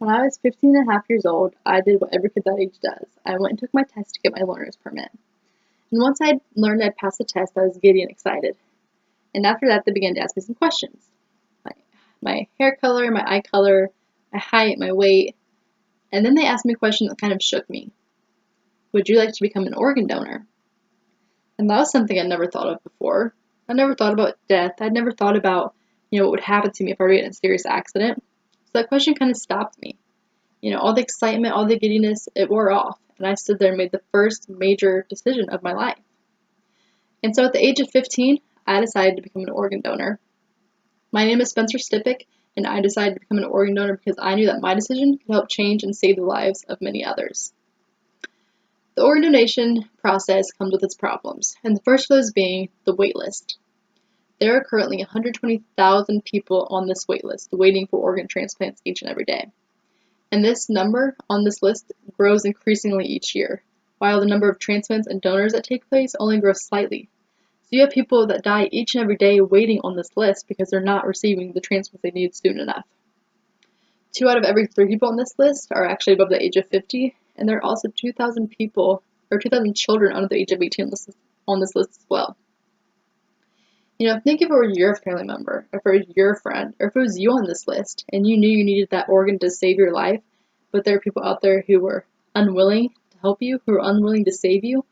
When I was 15 and a half years old, I did what every kid that age does. I went and took my test to get my learner's permit. And once I learned I'd passed the test, I was giddy and excited. And after that, they began to ask me some questions. My hair color, my eye color, my height, my weight. And then they asked me a question that kind of shook me. Would you like to become an organ donor? And that was something I'd never thought of before. I never thought about death. I'd never thought about, what would happen to me if I were in a serious accident. So that question kind of stopped me. All the excitement, all the giddiness, it wore off. And I stood there and made the first major decision of my life. And so at the age of 15, I decided to become an organ donor. My name is Spencer Stipik, and I decided to become an organ donor because I knew that my decision could help change and save the lives of many others. The organ donation process comes with its problems, and the first of those being the wait list. There are currently 120,000 people on this wait list waiting for organ transplants each and every day. And this number on this list grows increasingly each year, while the number of transplants and donors that take place only grows slightly. So you have people that die each and every day waiting on this list because they're not receiving the transplants they need soon enough. 2 out of every 3 people on this list are actually above the age of 50, and there are also 2,000 children under the age of 18 on this list as well. Think if it were your family member, or if it was your friend, or if it was you on this list, and you knew you needed that organ to save your life, but there are people out there who were unwilling to help you, who were unwilling to save you,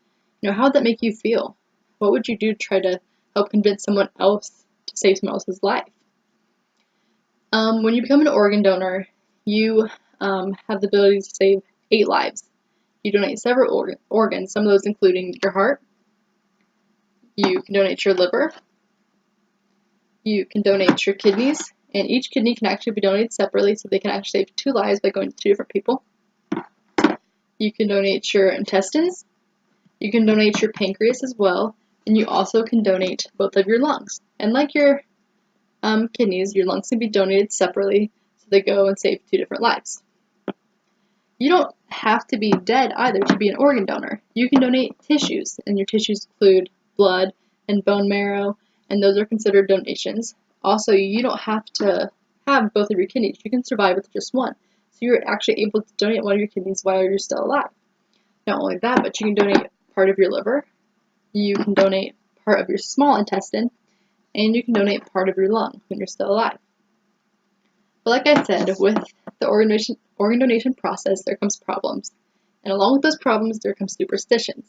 how would that make you feel? What would you do to try to help convince someone else to save someone else's life? When you become an organ donor, you have the ability to save 8 lives. You donate several organs, some of those including your heart. You can donate your liver. You can donate your kidneys, and each kidney can actually be donated separately, so they can actually save 2 lives by going to 2 different people. You can donate your intestines. You can donate your pancreas as well, and you also can donate both of your lungs. And like your kidneys, your lungs can be donated separately, so they go and save 2 different lives. You don't have to be dead either to be an organ donor. You can donate tissues, and your tissues include blood and bone marrow, and those are considered donations. Also, you don't have to have both of your kidneys. You can survive with just one. So you're actually able to donate one of your kidneys while you're still alive. Not only that, but you can donate part of your liver, you can donate part of your small intestine, and you can donate part of your lung when you're still alive. But like I said, with the organ donation process, there comes problems. And along with those problems, there comes superstitions.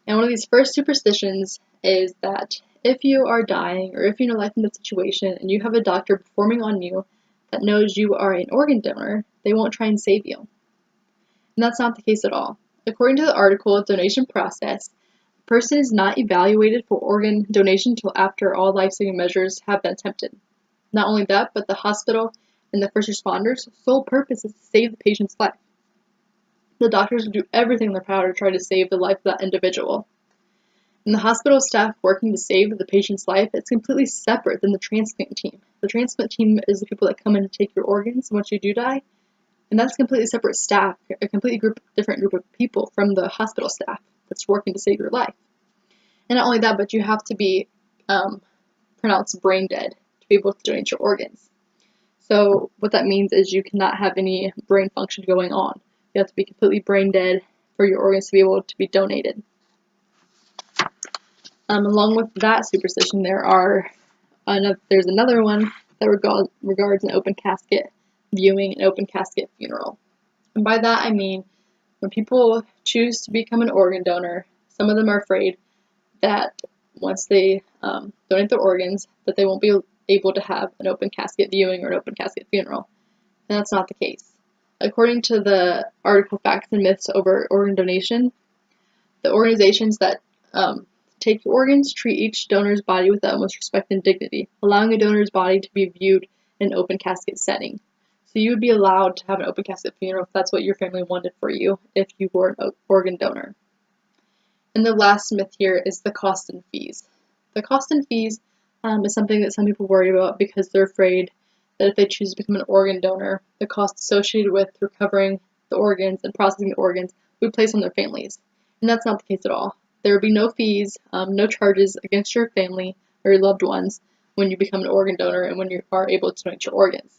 And one of these first superstitions is that if you are dying, or if you're in a life-and-death situation, and you have a doctor performing on you that knows you are an organ donor, they won't try and save you. And that's not the case at all. According to the article, Donation Process, a person is not evaluated for organ donation until after all life-saving measures have been attempted. Not only that, but the hospital and the first responders' sole purpose is to save the patient's life. The doctors will do everything in their power to try to save the life of that individual. And the hospital staff working to save the patient's life is completely separate than the transplant team. The transplant team is the people that come in to take your organs once you do die, and that's a completely separate staff, a completely different group of people from the hospital staff that's working to save your life. And not only that, but you have to be pronounced brain dead to be able to donate your organs. So what that means is you cannot have any brain function going on. You have to be completely brain dead for your organs to be able to be donated. Along with that superstition, there's another one that regards an open casket viewing, an open casket funeral. And by that I mean when people choose to become an organ donor, some of them are afraid that once they donate their organs, that they won't be able to have an open casket viewing or an open casket funeral. And that's not the case. According to the article Facts and Myths Over Organ Donation, the organizations that take your organs treat each donor's body with the utmost respect and dignity, allowing a donor's body to be viewed in an open casket setting. So you would be allowed to have an open casket funeral if that's what your family wanted for you if you were an organ donor. And the last myth here is the cost and fees. The cost and fees is something that some people worry about because they're afraid that if they choose to become an organ donor, the cost associated with recovering the organs and processing the organs will be placed on their families. And that's not the case at all. There will be no fees, no charges against your family or your loved ones when you become an organ donor and when you are able to donate your organs.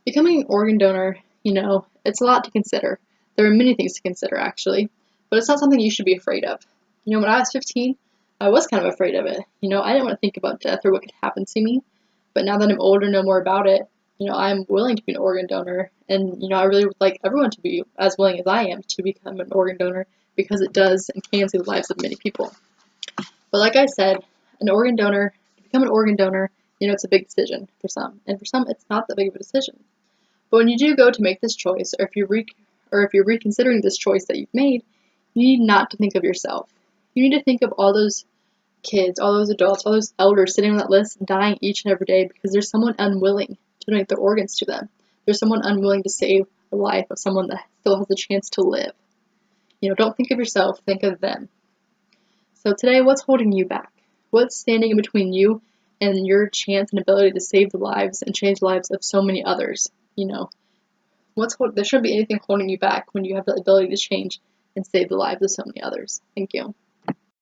Becoming an organ donor, it's a lot to consider. There are many things to consider, actually, but it's not something you should be afraid of. When I was 15, I was kind of afraid of it. I didn't want to think about death or what could happen to me, but now that I'm older and know more about it, I'm willing to be an organ donor, and, I really would like everyone to be as willing as I am to become an organ donor because it does and can save the lives of many people. But like I said, to become an organ donor, it's a big decision for some, and for some, it's not that big of a decision. But when you do go to make this choice, or if you're reconsidering this choice that you've made, you need not to think of yourself. You need to think of all those kids, all those adults, all those elders sitting on that list dying each and every day because there's someone unwilling to donate their organs to them. There's someone unwilling to save the life of someone that still has a chance to live. Don't think of yourself, think of them. So today, what's holding you back? What's standing in between you and your chance and ability to save the lives and change the lives of so many others? There shouldn't be anything holding you back when you have the ability to change and save the lives of so many others. Thank you.